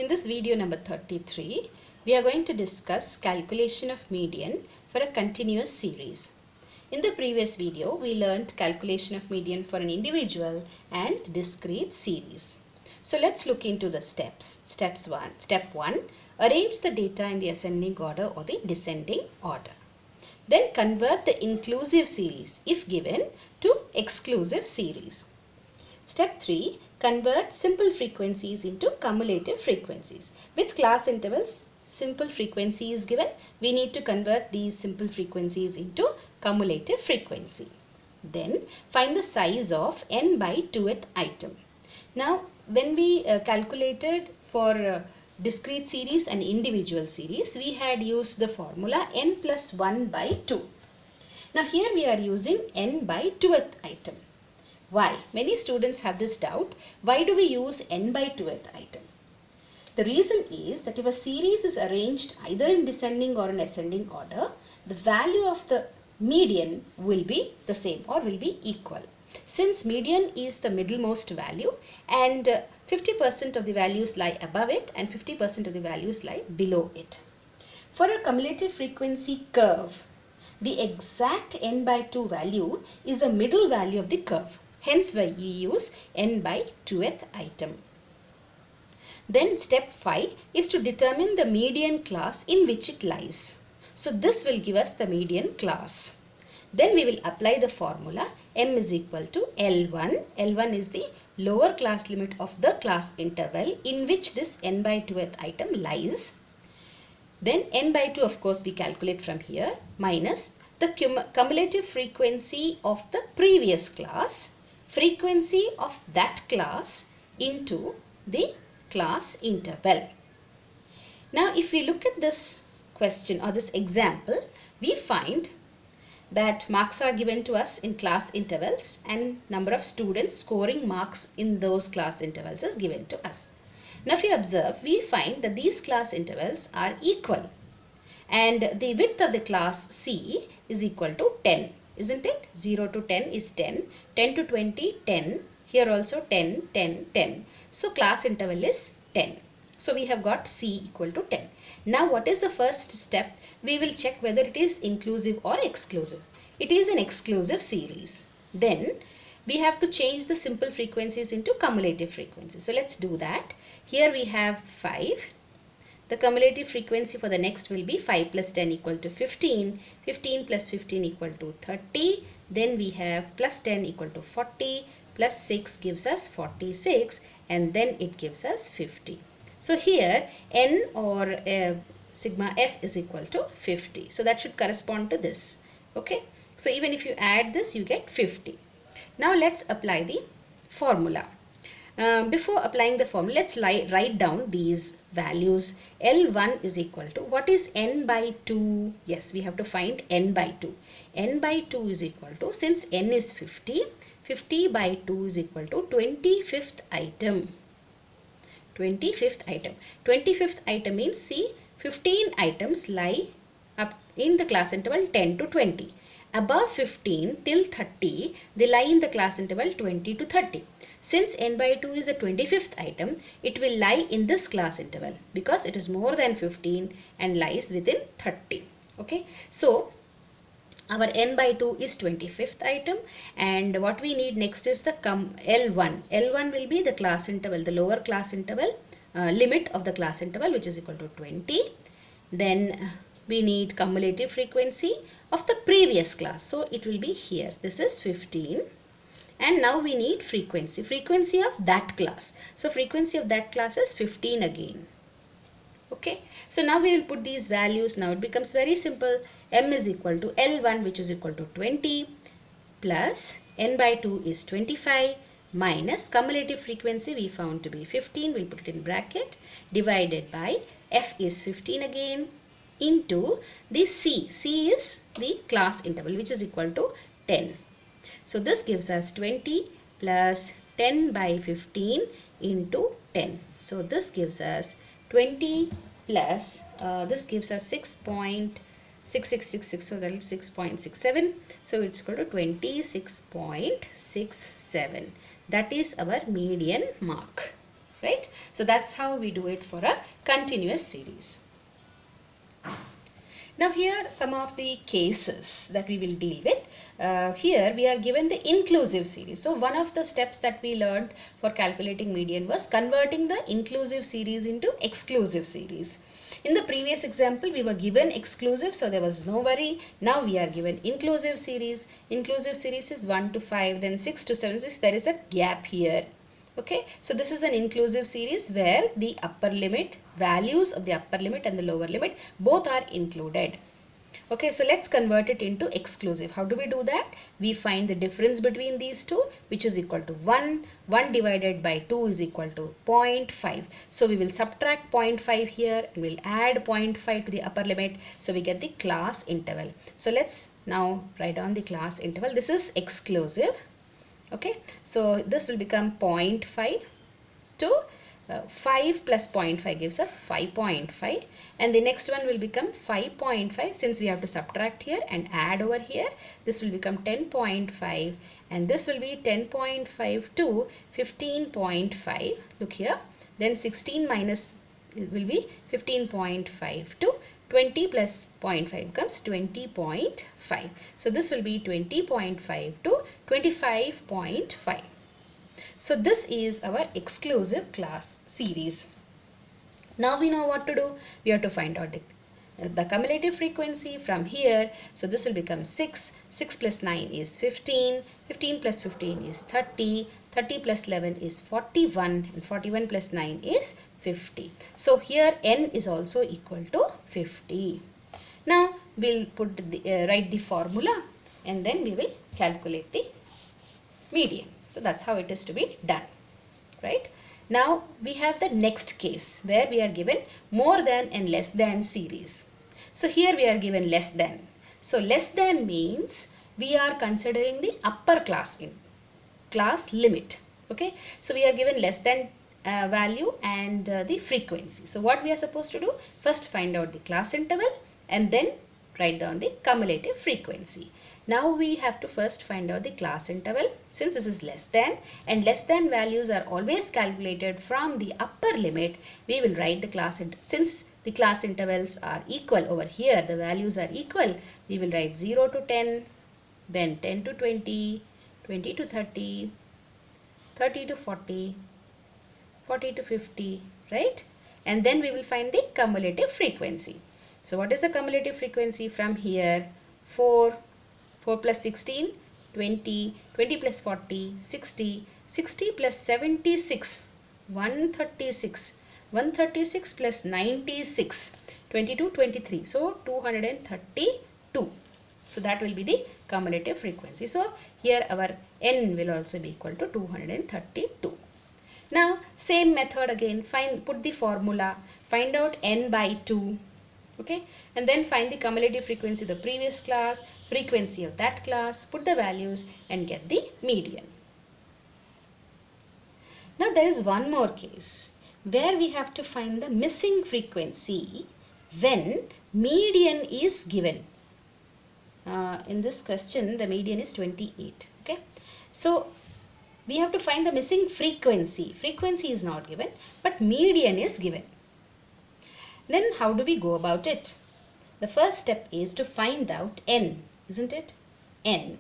In this video number 33, we are going to discuss calculation of median for a continuous series. In the previous video, we learned calculation of median for an individual and discrete series. So let's look into the steps. Step 1, arrange the data in the ascending order or the descending order. Then convert the inclusive series, if given, to exclusive series. Step 3, convert simple frequencies into cumulative frequencies. With class intervals, simple frequency is given. We need to convert these simple frequencies into cumulative frequency. Then find the size of n by 2th item. Now, when we calculated for discrete series and individual series, we had used the formula n plus 1 by 2. Now, here we are using n by 2th item. Why? Many students have this doubt. Why do we use n by 2th item? The reason is that if a series is arranged either in descending or in ascending order, the value of the median will be the same or will be equal. Since median is the middlemost value and 50% of the values lie above it and 50% of the values lie below it. For a cumulative frequency curve, the exact n by 2 value is the middle value of the curve. Hence, we use n by 2th item. Then step 5 is to determine the median class in which it lies. So this will give us the median class. Then we will apply the formula m is equal to L1. L1 is the lower class limit of the class interval in which this n by 2th item lies. Then n by 2, of course, we calculate from here, minus the cumulative frequency of the previous class, frequency of that class into the class interval. Now, if we look at this question or this example, we find that marks are given to us in class intervals and number of students scoring marks in those class intervals is given to us. Now, if you observe, we find that these class intervals are equal and the width of the class C is equal to 10. Isn't it? 0 to 10 is 10, 10 to 20, 10, here also 10, 10, 10. So, class interval is 10. So, we have got C equal to 10. Now, what is the first step? We will check whether it is inclusive or exclusive. It is an exclusive series. Then, we have to change the simple frequencies into cumulative frequencies. So, let's do that. Here we have 5. The cumulative frequency for the next will be 5 plus 10 equal to 15. 15 plus 15 equal to 30. Then we have plus 10 equal to 40. Plus 6 gives us 46. And then it gives us 50. So here n or sigma f is equal to 50. So that should correspond to this. Okay. So even if you add this, you get 50. Now let's apply the formula. Before applying the formula, let's write down these values. L1 is equal to, what is n by 2? Yes, we have to find n by 2. n by 2 is equal to, since n is 50, 50 by 2 is equal to 25th item. 25th item. 25th item means, see, 15 items lie up in the class interval 10 to 20. Above 15 till 30, they lie in the class interval 20 to 30. Since n by 2 is a 25th item, it will lie in this class interval because it is more than 15 and lies within 30. Okay. So, our n by 2 is 25th item, and what we need next is the L1. L1 will be the class interval, the lower class interval, limit of the class interval, which is equal to 20. Then we need cumulative frequency of the previous class. So, it will be here. This is 15. And now we need frequency of that class. So, frequency of that class is 15 again. Okay. So, now we will put these values. Now, it becomes very simple. M is equal to L1, which is equal to 20, plus n by 2 is 25, minus cumulative frequency we found to be 15. We'll put it in bracket, divided by F is 15 again, into the C. C is the class interval, which is equal to 10. So, this gives us 20 plus 10 by 15 into 10. So, this gives us 20 plus, this gives us 6.6666, so that is 6.67. So, it's equal to 26.67. That is our median mark, right? So that's how we do it for a continuous series. Now here some of the cases that we will deal with. Here we are given the inclusive series. So one of the steps that we learned for calculating median was converting the inclusive series into exclusive series. In the previous example we were given exclusive, so there was no worry. Now we are given inclusive series. Inclusive series is 1 to 5, then 6 to 7. There is a gap here. Okay, so this is an inclusive series where the upper limit, values of the upper limit and the lower limit both are included. Okay, so let's convert it into exclusive. How do we do that? We find the difference between these two, which is equal to 1. 1 divided by 2 is equal to 0.5. So we will subtract 0.5 here and we'll add 0.5 to the upper limit. So we get the class interval. So let's now write down the class interval. This is exclusive. Okay, so this will become 0.5 to 5 plus 0.5 gives us 5.5, and the next one will become 5.5 since we have to subtract here and add over here. This will become 10.5 and this will be 10.5 to 15.5. Look here, then 16 minus will be 15.5 to 20 plus 0.5 becomes 20.5. So this will be 20.5 to 25.5. So this is our exclusive class series. Now we know what to do. We have to find out the cumulative frequency from here. So this will become 6. 6 plus 9 is 15. 15 plus 15 is 30. 30 plus 11 is 41. And 41 plus 9 is 50. So here n is also equal to 50. Now we'll write the formula and then we will calculate the median. So that's how it is to be done, right? Now we have the next case where we are given more than and less than series. So here we are given less than. So less than means we are considering the upper class class limit. Okay, so we are given less than value and the frequency. So what we are supposed to do? First find out the class interval and then write down the cumulative frequency. Now we have to first find out the class interval. Since this is less than and less than values are always calculated from the upper limit, we will write the class interval. Since the class intervals are equal over here, the values are equal, we will write 0 to 10, then 10 to 20, 20 to 30, 30 to 40, 40 to 50, right? And then we will find the cumulative frequency. So what is the cumulative frequency from here? 4 plus 16, 20, 20 plus 40, 60, 60 plus 76, 136, 136 plus 96, 22, 23. So 232. So that will be the cumulative frequency. So here our n will also be equal to 232. Now same method again, put the formula, find out n by 2. Okay, and then find the cumulative frequency of the previous class, frequency of that class, put the values and get the median. Now there is one more case where we have to find the missing frequency when median is given. In this question the median is 28. Okay, so we have to find the missing frequency. Frequency is not given but median is given. Then how do we go about it? The first step is to find out n, isn't it? N.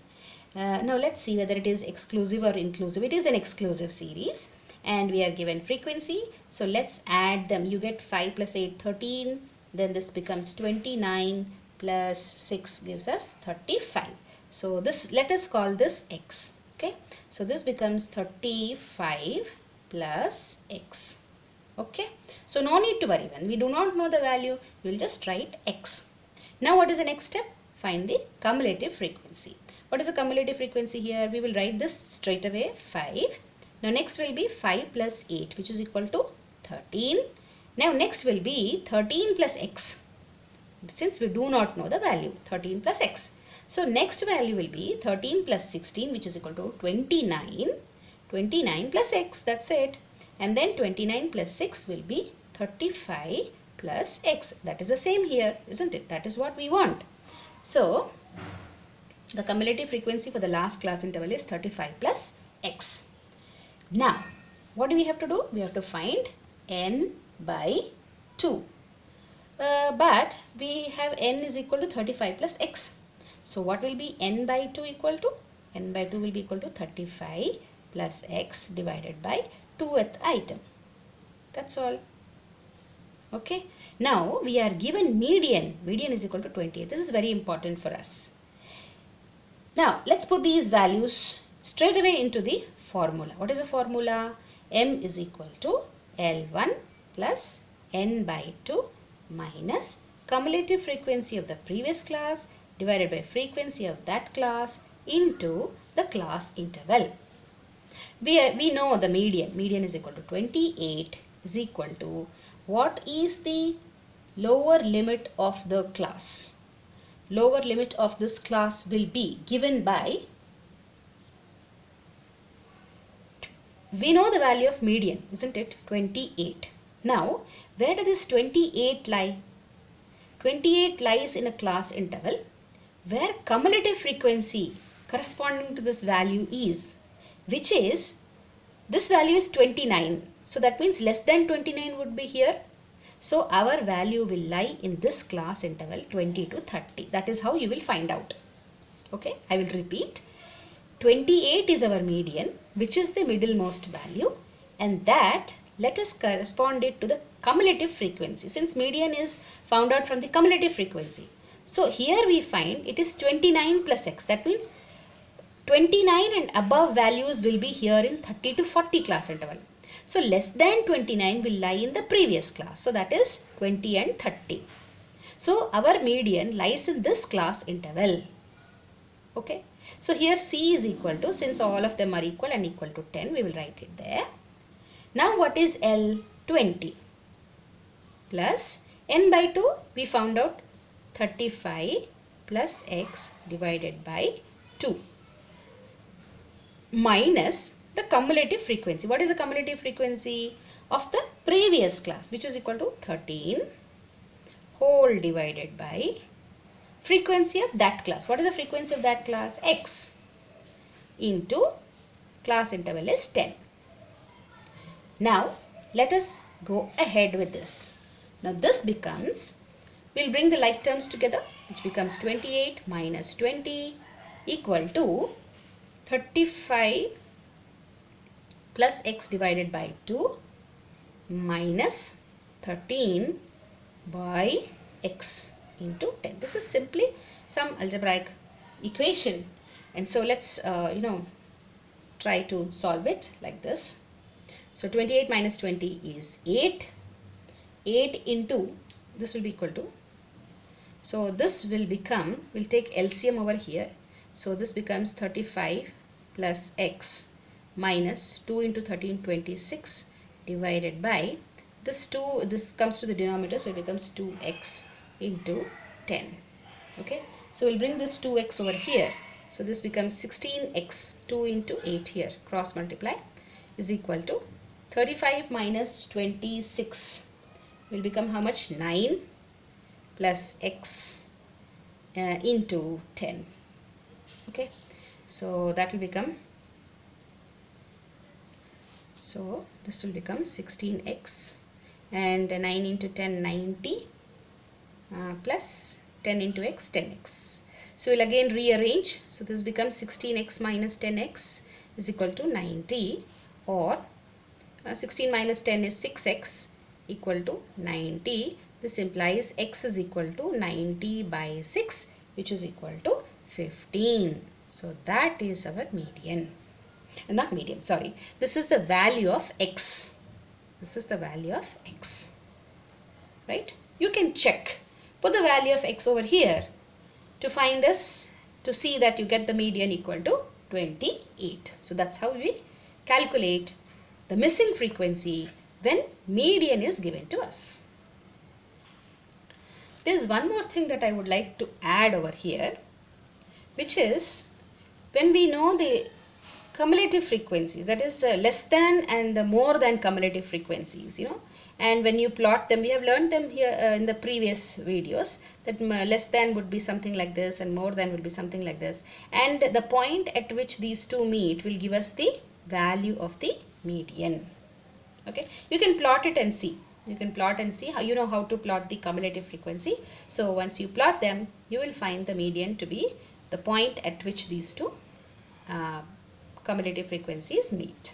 Now let's see whether it is exclusive or inclusive. It is an exclusive series and we are given frequency. So let's add them. You get 5 plus 8, 13. Then this becomes 29 plus 6 gives us 35. So this, let us call this x. Okay. So this becomes 35 plus x. Okay, so no need to worry. When we do not know the value, we will just write x. Now what is the next step? Find the cumulative frequency. What is the cumulative frequency here? We will write this straight away, 5. Now next will be 5 plus 8, which is equal to 13. Now next will be 13 plus x. Since we do not know the value, 13 plus x. So next value will be 13 plus 16, which is equal to 29. 29 plus x, that's it. And then 29 plus 6 will be 35 plus x. That is the same here, isn't it? That is what we want. So the cumulative frequency for the last class interval is 35 plus x. Now what do we have to do? We have to find n by 2. But we have n is equal to 35 plus x. So what will be n by 2 equal to? N by 2 will be equal to 35 plus x divided by 2th item. That's all. Okay. Now we are given median. Median is equal to 28. This is very important for us. Now let's put these values straight away into the formula. What is the formula? M is equal to L1 plus n by 2 minus cumulative frequency of the previous class divided by frequency of that class into the class interval. We know the median. Median is equal to 28 is equal to what is the lower limit of the class? Lower limit of this class will be given by, we know the value of median, isn't it? 28. Now, where does this 28 lie? 28 lies in a class interval where cumulative frequency corresponding to this value is, which is, this value is 29. So that means less than 29 would be here. So our value will lie in this class interval 20 to 30. That is how you will find out. Okay, I will repeat. 28 is our median, which is the middlemost value, and that let us correspond it to the cumulative frequency, since median is found out from the cumulative frequency. So here we find it is 29 plus x. That means 29 and above values will be here in 30 to 40 class interval. So less than 29 will lie in the previous class. So that is 20 and 30. So our median lies in this class interval. Okay. So here C is equal to, since all of them are equal and equal to 10, we will write it there. Now what is L? 20 plus n by 2, we found out 35 plus x divided by 2 minus the cumulative frequency. What is the cumulative frequency of the previous class, which is equal to 13 whole divided by frequency of that class. What is the frequency of that class? X into class interval is 10. Now let us go ahead with this. Now this becomes, we'll bring the like terms together, which becomes 28 minus 20 equal to 35 plus x divided by 2 minus 13 by x into 10. This is simply some algebraic equation, and so let's try to solve it like this. So 28 minus 20 is 8. 8 into, this will be equal to, so this will become, we'll take LCM over here. So this becomes 35 plus x minus 2 into 13, 26 divided by this 2, this comes to the denominator, so it becomes 2x into 10. Okay, so we'll bring this 2x over here. So this becomes 16x, 2 into 8 here, cross multiply, is equal to 35 minus 26 will become how much? 9 plus x into 10. Okay, so that will become, so this will become 16x, and 9 into 10, 90 plus 10 into x, 10x. So we'll again rearrange. So this becomes 16x minus 10x is equal to 90, or 16 minus 10 is 6x equal to 90. This implies x is equal to 90 by 6, which is equal to 15. So that is our median. Not median, sorry. This is the value of x. This is the value of x. Right? You can check. Put the value of x over here to find this, to see that you get the median equal to 28. So that's how we calculate the missing frequency when median is given to us. There is one more thing that I would like to add over here, which is when we know the cumulative frequencies, that is less than and the more than cumulative frequencies, and when you plot them, we have learned them here in the previous videos, that less than would be something like this and more than will be something like this, and the point at which these two meet will give us the value of the median. Okay, you can plot it and see. You can plot and see how, you know how to plot the cumulative frequency. So once you plot them, you will find the median to be the point at which these two cumulative frequencies meet.